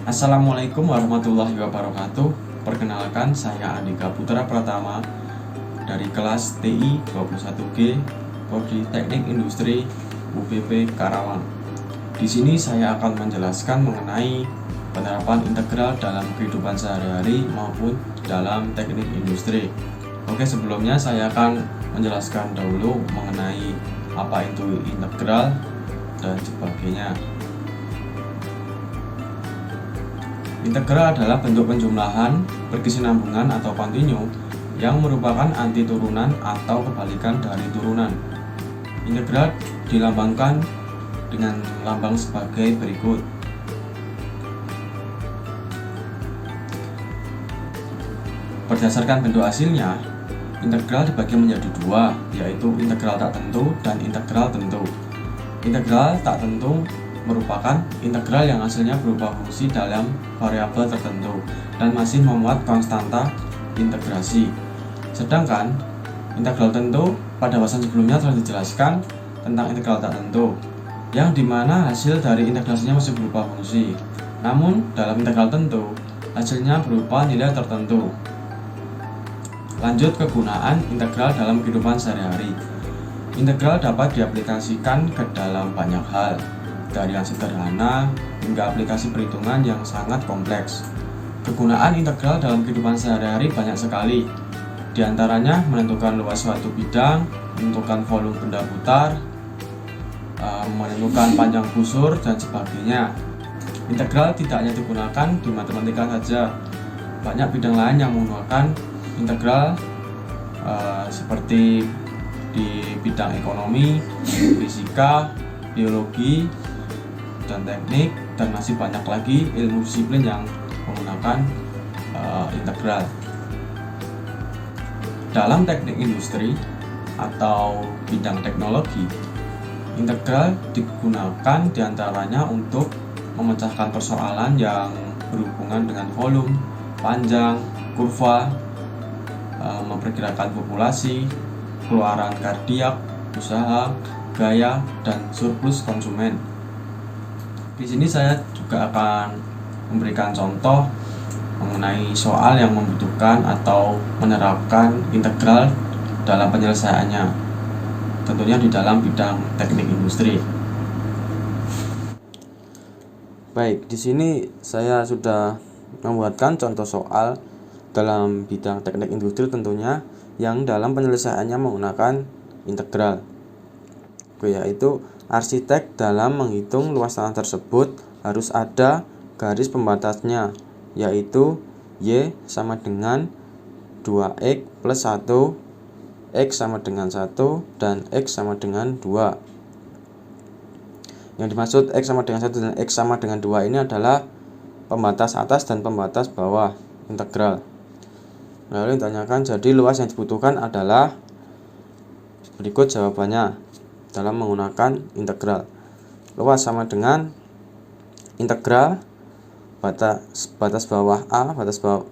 Assalamualaikum warahmatullahi wabarakatuh. Perkenalkan, saya Andika Putra Pratama dari kelas TI 21G Prodi Teknik Industri UPP Karawang. Di sini saya akan menjelaskan mengenai penerapan integral dalam kehidupan sehari-hari maupun dalam teknik industri. Oke, sebelumnya saya akan menjelaskan dahulu mengenai apa itu integral dan sebagainya. Integral adalah bentuk penjumlahan, berkesinambungan atau kontinu yang merupakan anti turunan atau kebalikan dari turunan. Integral dilambangkan dengan lambang sebagai berikut. Berdasarkan bentuk hasilnya, integral dibagi menjadi dua, yaitu integral tak tentu dan integral tentu. Integral tak tentu merupakan integral yang hasilnya berupa fungsi dalam variabel tertentu dan masih memuat konstanta integrasi. Sedangkan integral tentu pada bahasan sebelumnya telah dijelaskan tentang integral tak tentu, yang dimana hasil dari integrasinya masih berupa fungsi. Namun dalam integral tentu, hasilnya berupa nilai tertentu. Lanjut, kegunaan integral dalam kehidupan sehari-hari. Integral dapat diaplikasikan ke dalam banyak hal, dari yang sederhana hingga aplikasi perhitungan yang sangat kompleks. Kegunaan integral dalam kehidupan sehari-hari banyak sekali. Di antaranya menentukan luas suatu bidang, menentukan volume benda putar, menentukan panjang busur, dan sebagainya. Integral tidak hanya digunakan di matematika saja. Banyak bidang lain yang menggunakan integral, seperti di bidang ekonomi, fisika, biologi, dan teknik, dan masih banyak lagi ilmu disiplin yang menggunakan integral. Dalam teknik industri atau bidang teknologi, integral digunakan diantaranya untuk memecahkan persoalan yang berhubungan dengan volume, panjang, kurva, memperkirakan populasi, keluaran kardiak, usaha, gaya, dan surplus konsumen. Di sini saya juga akan memberikan contoh mengenai soal yang membutuhkan atau menerapkan integral dalam penyelesaiannya, tentunya di dalam bidang teknik industri. Baik, di sini saya sudah membuatkan contoh soal dalam bidang teknik industri tentunya yang dalam penyelesaiannya menggunakan integral, yaitu arsitek dalam menghitung luas tanah tersebut harus ada garis pembatasnya, yaitu Y sama dengan 2X plus 1, X sama dengan 1, dan X sama dengan 2. Yang dimaksud X sama dengan 1 dan X sama dengan 2 ini adalah pembatas atas dan pembatas bawah integral. Lalu ditanyakan, jadi luas yang dibutuhkan adalah berikut jawabannya dalam menggunakan integral. Luas sama dengan integral batas bawah A,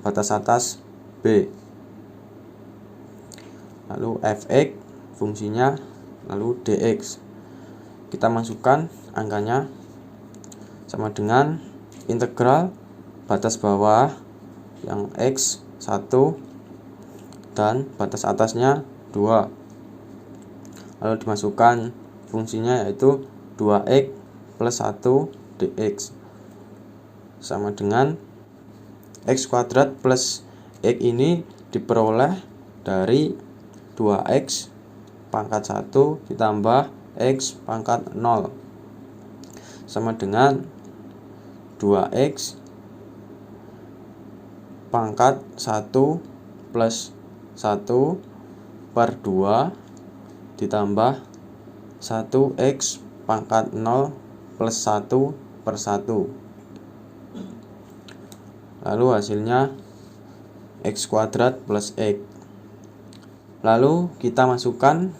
batas atas B. Lalu fx fungsinya, lalu dx. Kita masukkan angkanya sama dengan integral batas bawah yang x 1 dan batas atasnya 2. Lalu dimasukkan fungsinya, yaitu 2x plus 1 dx sama dengan x kuadrat plus x ini diperoleh dari 2x pangkat 1 ditambah x pangkat 0 sama dengan 2x pangkat 1 plus 1 per 2 ditambah 1x pangkat 0 plus 1 per 1. Lalu hasilnya x kuadrat plus x. Lalu kita masukkan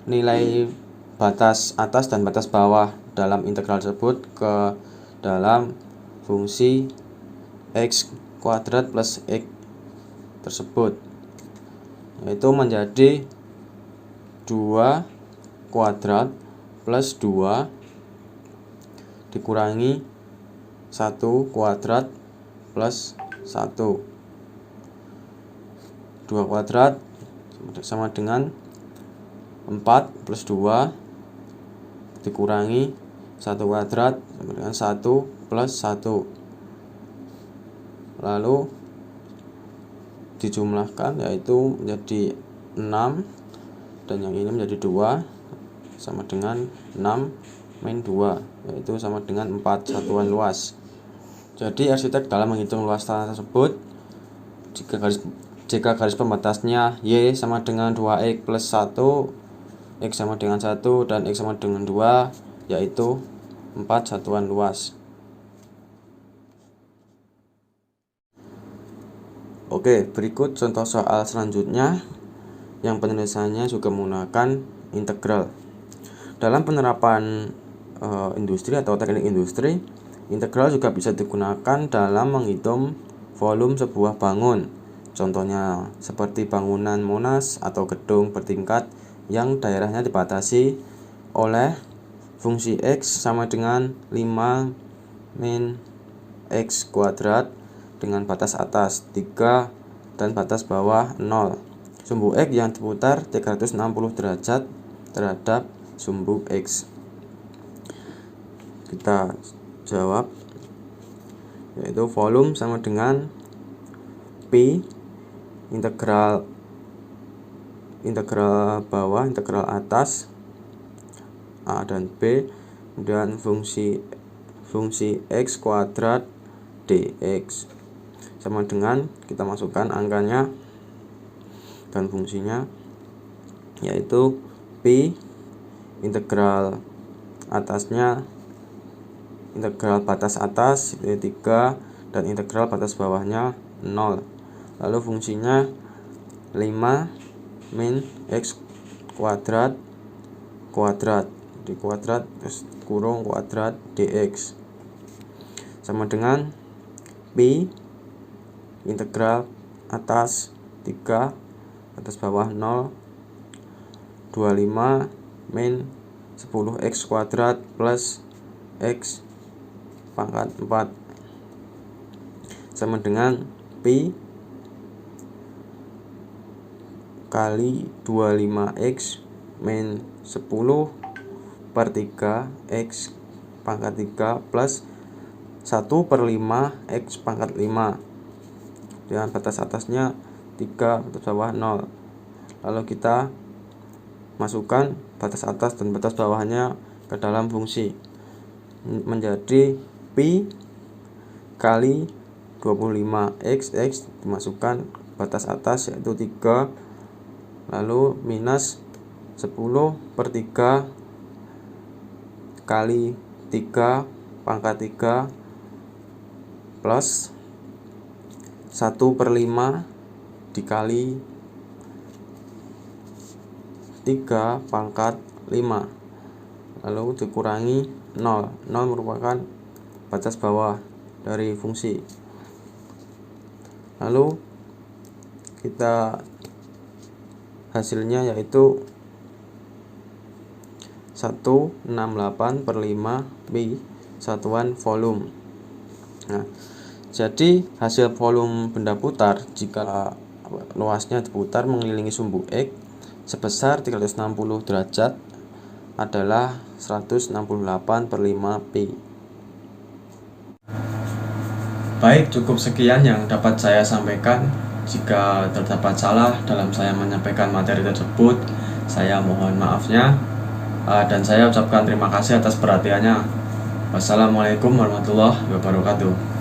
nilai batas atas dan batas bawah dalam integral tersebut ke dalam fungsi x kuadrat plus x tersebut, yaitu menjadi 2 kuadrat plus 2 dikurangi 1 kuadrat plus 1. 2 kuadrat sama dengan 4 plus 2 dikurangi 1 kuadrat sama dengan 1 plus 1. Lalu dijumlahkan, yaitu menjadi 6, dan yang ini menjadi 2 sama dengan 6 min 2, yaitu sama dengan 4 satuan luas. Jadi arsitek dalam menghitung luas tanah tersebut, jika garis pembatasnya Y sama dengan 2X plus 1, X sama dengan 1, dan X sama dengan 2, yaitu 4 satuan luas. Oke, berikut contoh soal selanjutnya yang penulisannya juga menggunakan integral. Dalam penerapan industri atau teknik industri, integral juga bisa digunakan dalam menghitung volume sebuah bangun. Contohnya seperti bangunan Monas atau gedung bertingkat yang daerahnya dibatasi oleh fungsi X sama dengan 5 min X kuadrat dengan batas atas 3 dan batas bawah 0. Sumbu X yang diputar 360 derajat terhadap sumbu X. Kita jawab, yaitu volume sama dengan P integral bawah, integral atas A dan B, dan fungsi X kuadrat dx sama dengan, kita masukkan angkanya dan fungsinya, yaitu P integral atasnya, integral batas atas itu 3 dan integral batas bawahnya 0. Lalu fungsinya 5 min X kuadrat di kuadrat terus kurung kuadrat dx sama dengan P integral atas 3 atas bawah 0 25 min 10x kuadrat plus x pangkat 4 sama dengan P kali 25x min 10 per 3 x pangkat 3 plus 1 per 5 x pangkat 5 dengan batas atasnya 3, batas bawah 0. Lalu kita masukkan batas atas dan batas bawahnya ke dalam fungsi, menjadi P kali 25x, x dimasukkan batas atas yaitu 3, lalu minus 10 per 3 kali 3 pangkat 3 plus 1 per 5 dikali 3 pangkat 5, lalu dikurangi 0. 0 merupakan batas bawah dari fungsi. Lalu kita hasilnya yaitu 168 per 5 Pi satuan volume. Nah, jadi hasil volume benda putar jika luasnya diputar mengelilingi sumbu X sebesar 360 derajat adalah 168 per 5 Pi. Baik, cukup sekian yang dapat saya sampaikan. Jika terdapat salah dalam saya menyampaikan materi tersebut, saya mohon maafnya, dan saya ucapkan terima kasih atas perhatiannya. Wassalamualaikum warahmatullahi wabarakatuh.